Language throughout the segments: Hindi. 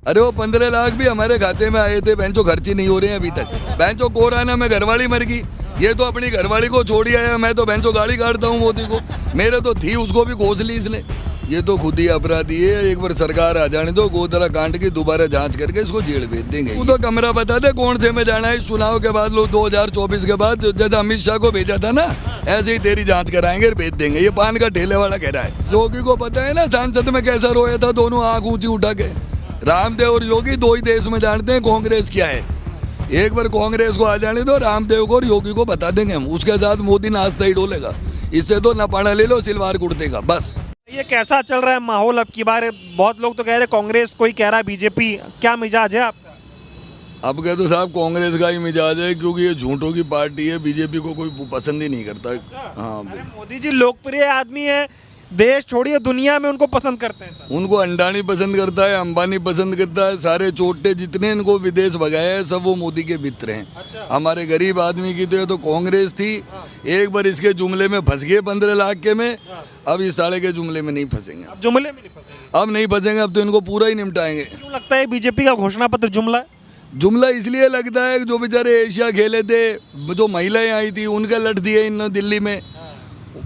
अरे वो 15 लाख भी हमारे खाते में आए थे, बेंचो खर्ची नहीं हो रहे हैं अभी तक। बेंचो कोरोना में घरवाली मर गई, ये तो अपनी घरवाली को छोड़ ही आया। मैं तो बेंचो गाली काटता हूँ मोदी को, मेरे तो थी उसको भी घोष ली इसने। ये तो खुद ही अपराधी है। एक बार सरकार आ जाने दो, गोदरा कांड की दोबारा जांच करके इसको जेल भेज देंगे। तू तो कमरा बता दे कौन से में जाना है चुनाव के बाद, लोग 2024 के बाद जैसा अमित शाह को भेजा था ना, ऐसे ही तेरी जांच कराएंगे भेज देंगे। ये पान का ठेले वाला कह रहा है। योगी को पता है ना सांसद में कैसा रोया था, दोनों आंख ऊंची उठा के। रामदेव और योगी दो ही देश में जानते हैं कांग्रेस क्या है। एक बार कांग्रेस को आ जाने दो, रामदेव को और योगी को बता देंगे हम। उसके साथ मोदी नाश्ता ही डोलेगा। इससे तो नपाड़ा ले लो सिलवार कुर्ते का बस। ये कैसा चल रहा है माहौल अब की बार? बहुत लोग तो कह रहे कांग्रेस, कोई कह रहा है बीजेपी। क्या मिजाज है आपका? अब कह तो साहब कांग्रेस का ही मिजाज है, क्योंकि ये झूठों की पार्टी है। बीजेपी को कोई पसंद ही नहीं करता। हाँ, अरे मोदी जी लोकप्रिय आदमी है, देश छोड़िए दुनिया में उनको पसंद करते हैं सब। उनको अंडानी पसंद करता है, अंबानी पसंद करता है। सारे चोटे जितने इनको विदेश भगाए हैं सब वो मोदी के मित्र हैं। हमारे गरीब आदमी की तो कांग्रेस थी। एक बार इसके जुमले में फंस गए 15 लाख के में, अब इस साले के जुमले में नहीं फंसेंगे। अब जुमले में नहीं फंसेंगे? अब नहीं फंसेंगे, अब तो इनको पूरा ही निपटाएंगे। क्यों लगता है बीजेपी का घोषणा पत्र जुमला है? जुमला इसलिए लगता है कि जो बेचारे एशिया खेले थे, जो महिलाएं आई थी उनका लट दिए इन दिल्ली में।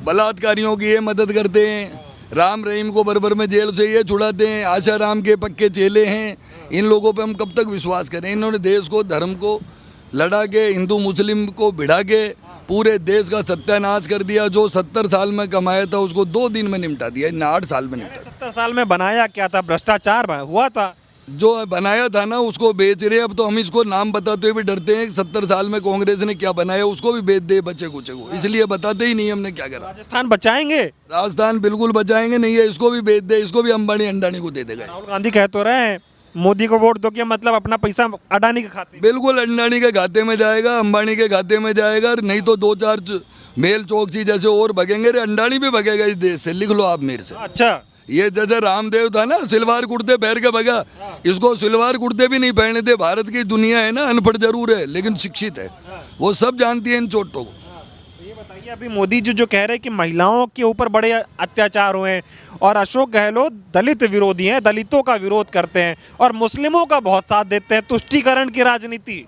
बलात्कारियों की ये मदद करते हैं। राम रहीम को बरबर में जेल से ये छुड़ाते हैं। आशा राम के पक्के चेले हैं। इन लोगों पे हम कब तक विश्वास करें? इन्होंने देश को, धर्म को लड़ा के, हिंदू मुस्लिम को भिड़ा के पूरे देश का सत्यानाश कर दिया। जो 70 साल में कमाया था उसको 2 दिन में निपटा दिया, इन 8 साल में निपटा दिया। 70 साल में बनाया क्या था? भ्रष्टाचार हुआ था। जो बनाया था ना उसको बेच रहे। अब तो हम इसको नाम बताते हुए भी डरते हैं। 70 साल में कांग्रेस ने क्या बनाया उसको भी बेच दे बच्चे कुचे को, इसलिए बताते ही नहीं हमने क्या करा। राजस्थान बचाएंगे? राजस्थान बिल्कुल बचाएंगे नहीं है, इसको भी बेच दे, इसको भी अंबानी अंडानी को दे देगा। राहुल गांधी कह तो रहे हैं मोदी को वोट दो, क्या मतलब अपना पैसा अडानी के खाते में? बिल्कुल अंडानी के खाते में जाएगा, अंबानी के खाते में जाएगा। नहीं तो 2-4 मेल चौकसी जैसे और भगेंगे। अंडानी भी भगेगा इस देश से, लिख लो आप मेरे से। अच्छा, ये जैसे रामदेव था ना, सिलवार कुर्ते पहन के भगा, इसको सिलवार कुर्ते भी नहीं पहने थे। भारत की दुनिया है ना, अनपढ़ जरूर है लेकिन शिक्षित है, वो सब जानती है इन चोटों को। ये बताइए अभी मोदी जी जो कह रहे हैं कि महिलाओं के ऊपर बड़े अत्याचार हुए हैं, और अशोक गहलोत दलित विरोधी हैं, दलितों का विरोध करते हैं और मुस्लिमों का बहुत साथ देते हैं, तुष्टीकरण की राजनीति।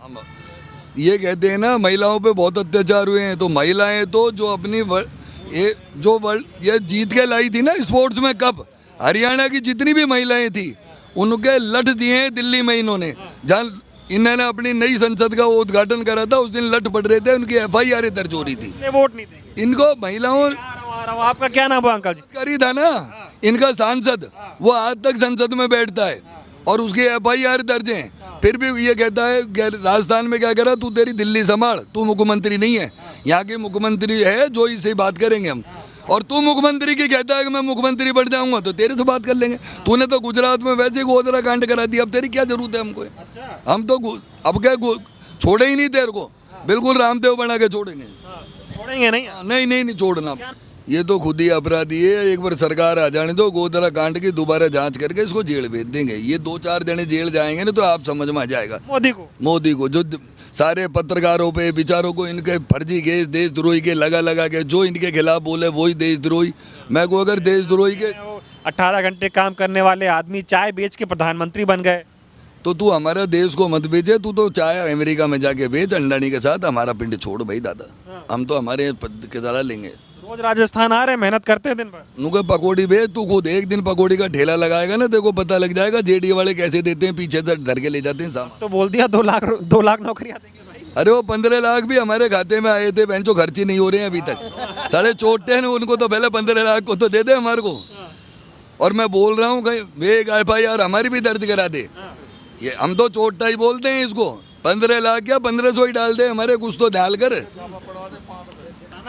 ये कहते हैं ना महिलाओं पे बहुत अत्याचार हुए हैं, तो महिलाएं तो जो अपनी ये जीत के लाई थी ना स्पोर्ट्स में कप, हरियाणा की जितनी भी महिलाएं थी उनके लठ दिए हैं दिल्ली में इन्होंने। जहाँ इन्होंने अपनी नई संसद का उद्घाटन करा था उस दिन लठ पड़ रहे थे, उनकी FIR दर्ज हो रही थी। वोट नहीं देंगे इनको महिलाओं। आपका क्या नाम है अंकल जी? करी था ना इनका सांसद, वो आज तक संसद में बैठता है और उसकी FIR दर्ज है। फिर भी ये कहता है राजस्थान में क्या करा, तू तेरी दिल्ली संभाल, तू मुख्यमंत्री नहीं है। यहाँ के मुख्यमंत्री है जो इससे बात करेंगे हम। और तू मुख्यमंत्री की कहता है कि मैं मुख्यमंत्री बन जाऊंगा तो तेरे से बात कर लेंगे। तूने तो गुजरात में वैसे गोदरा कांड करा दिया, अब तेरी क्या जरूरत है हमको? अच्छा। हम तो अब क्या छोड़े ही नहीं तेरे को, बिल्कुल रामदेव बना के छोड़ेंगे। छोड़ेंगे नहीं? नहीं छोड़ना। ये तो खुद ही अपराधी है। एक बार सरकार आ जाने दो, गोदरा कांड की दोबारा जांच करके इसको जेल भेज देंगे। ये 2-4 जने जेल जाएंगे ना तो आप समझ में आ जाएगा। मोदी को जो सारे पत्रकारों पे बेचारों को इनके फर्जी केस देशद्रोही के लगा के जो इनके खिलाफ बोले वही देशद्रोही। मैं को अगर देशद्रोही के 18 घंटे काम करने वाले आदमी चाय बेच के प्रधानमंत्री बन गए, तो तू हमारा देश को मत बेचे। तू तो चाय अमेरिका में जाके बेच अंडानी के साथ, हमारा पिंड छोड़ भाई दादा। हम तो हमारे पद के द्वारा लेंगे। रोज राजस्थान आ रहे, मेहनत करते हैं दिन भर। उनके पकौड़ी बेच, तू खुद एक दिन पकौड़ी का ठेला लगाएगा ना देखो पता लग जाएगा जेडी वाले कैसे देते हैं, पीछे से धर के ले जाते हैं सामान। तो बोल दिया 2 लाख नौकरियां देंगे भाई। अरे वो 15 लाख भी हमारे खाते में आए थे, बेंचो खर्ची नहीं हो रहे हैं अभी तक। साढ़े चोटे हैं उनको तो पहले 15 लाख को तो दे दे हमारे को। और मैं बोल रहा हूँ कहीं एक FIR हमारी भी दर्ज करा दे। ये हम तो चोटा ही बोलते हैं इसको। 15 लाख क्या 1500 ही डाल दे हमारे, कुछ तो ध्यान कर।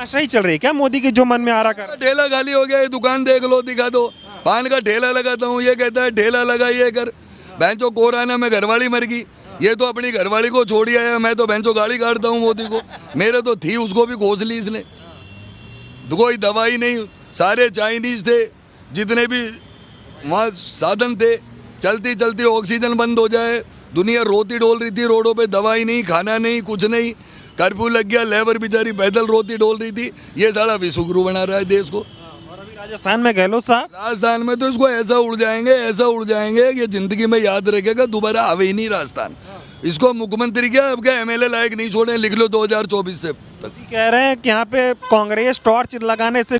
सही चल रही है क्या मोदी की जो मन में आ रहा कर? ठेला खाली हो गया, ये दुकान देख लो, दिखा दो। पान का ठेला लगाता हूँ, ये कहता है ठेला लगा ये कर। बेंचो कोरोना में घरवाली मर गई, ये तो अपनी घरवाली को छोड़ ही आया। मैं तो बेंचो गाली काटता हूँ मोदी को, मेरे तो थी उसको भी घोष ली इसने। कोई दवाई नहीं, सारे चाइनीज थे, जितने भी वहाँ साधन थे, चलती चलती ऑक्सीजन बंद हो जाए। दुनिया रोती डोल रही थी रोडों पे, दवाई नहीं, खाना नहीं, कुछ नहीं। कर्फ्यू लग गया, लेबर बेचारी पैदल रोती डोल रही थी। ये साला विश्वगुरु बना रहा है देश को। राजस्थान में गहलोत साहब राजस्थान में तो इसको ऐसा उड़ जाएंगे कि जिंदगी में याद रखेगा, दोबारा आवे ही नहीं राजस्थान। इसको मुख्यमंत्री क्या अब क्या एमएलए लायक नहीं छोड़े, लिख लो 2024 से तक। कह रहे हैं कि यहाँ पे कांग्रेस टॉर्च लगाने से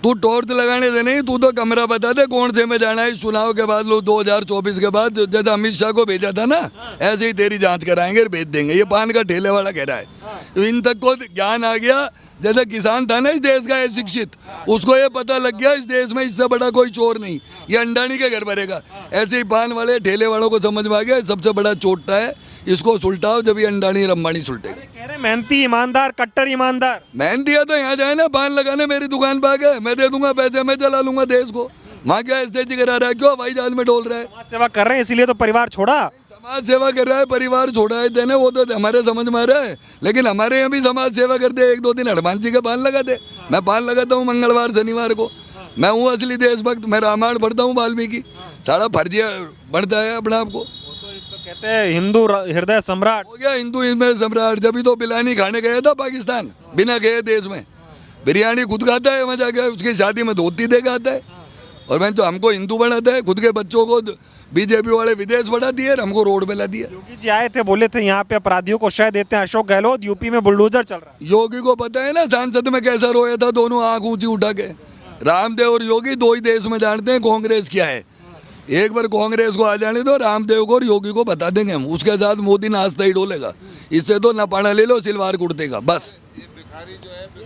तू टॉर्च लगाने से नहीं, तू तो कमरा बता दे कौन से में जाना है इस चुनाव के बाद, लो 2024 के बाद। जैसा अमित शाह को भेजा था ना, ऐसे ही तेरी जांच कराएंगे और भेज देंगे। ये पान का ठेले वाला कह रहा है, तो इन तक को ज्ञान आ गया। जैसे किसान था ना इस देश का शिक्षित, उसको ये पता लग गया इस देश में इससे बड़ा कोई चोर नहीं, ये अंडानी के घर भरेगा। ऐसे ही पान वाले ठेले वालों को समझ में आ गया सबसे बड़ा चोटा है, इसको सुलटाओ जब ये अंडानी रंबानी सुलटेगा। कह रहे हैं मेहनती ईमानदार, कट्टर ईमानदार। मैंने दिया तो यहाँ जाए ना, पान लगाने मेरी दुकान पे आ गए, मैं दे दूंगा पैसे, मैं चला लूंगा देश को। वहाँ क्या स्टेज करा रहा है, क्यों हवाई जहाज में डोल रहा है? समाज सेवा कर रहे हैं इसीलिए तो परिवार छोड़ा। समाज सेवा कर रहा है, परिवार छोड़ा है देने, वो तो हमारे समझ में आ रहा है। लेकिन हमारे यहाँ भी समाज सेवा करते हैं, 1-2 दिन हनुमान जी के पान लगाते। मैं पान लगाता हूँ मंगलवार शनिवार को। मैं हूँ असली देशभक्त, मैं रामायण पढ़ता हूँ वाल्मीकि। सारा फर्जिया बढ़ता है अपने आप को। तो कहते हैं हिंदू हृदय सम्राट। हो गया हिंदू में सम्राट। जब तो बिरयानी खाने गया था पाकिस्तान, बिना गए देश में। बिरयानी खुद खाता है वहाँ जाके, उसकी शादी में धोती दे के आता है। और मैं तो हमको हिंदू बनाता है, खुद के बच्चों को बीजेपी वाले विदेश बढ़ा दिए और हमको रोड पे ला दिया। योगी जी आए थे, बोले थे यहाँ पे अपराधियों को शय देते हैं अशोक गहलोत, यूपी में बुलडोजर चल रहा है। योगी को पता है ना सांसद में कैसा रोया था, दोनों आंख ऊंची उठा के। रामदेव और योगी 2 ही देश में जानते हैं कांग्रेस क्या है। एक बार कांग्रेस को आ जाने दो, रामदेव को और योगी को बता देंगे हम। उसके साथ मोदी नाश्ता ही डोलेगा। इससे तो नपाड़ा ले लो, सिलवार कुर्ते का बस।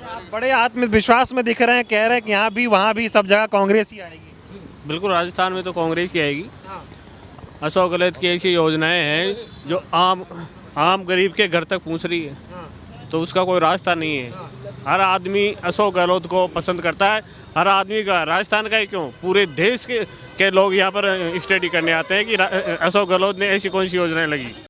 आप बड़े आत्मविश्वास में दिख रहे हैं, कह रहे हैं कि यहाँ भी वहाँ भी सब जगह कांग्रेस ही आएगी। बिल्कुल, राजस्थान में तो कांग्रेस की आएगी। अशोक गहलोत की ऐसी योजनाएं हैं जो आम गरीब के घर तक पहुंच रही है, तो उसका कोई रास्ता नहीं है। हर आदमी अशोक गहलोत को पसंद करता है। हर आदमी का, राजस्थान का ही क्यों, पूरे देश के लोग यहाँ पर स्टडी करने आते हैं कि अशोक गहलोत ने ऐसी कौन सी योजनाएं लगी।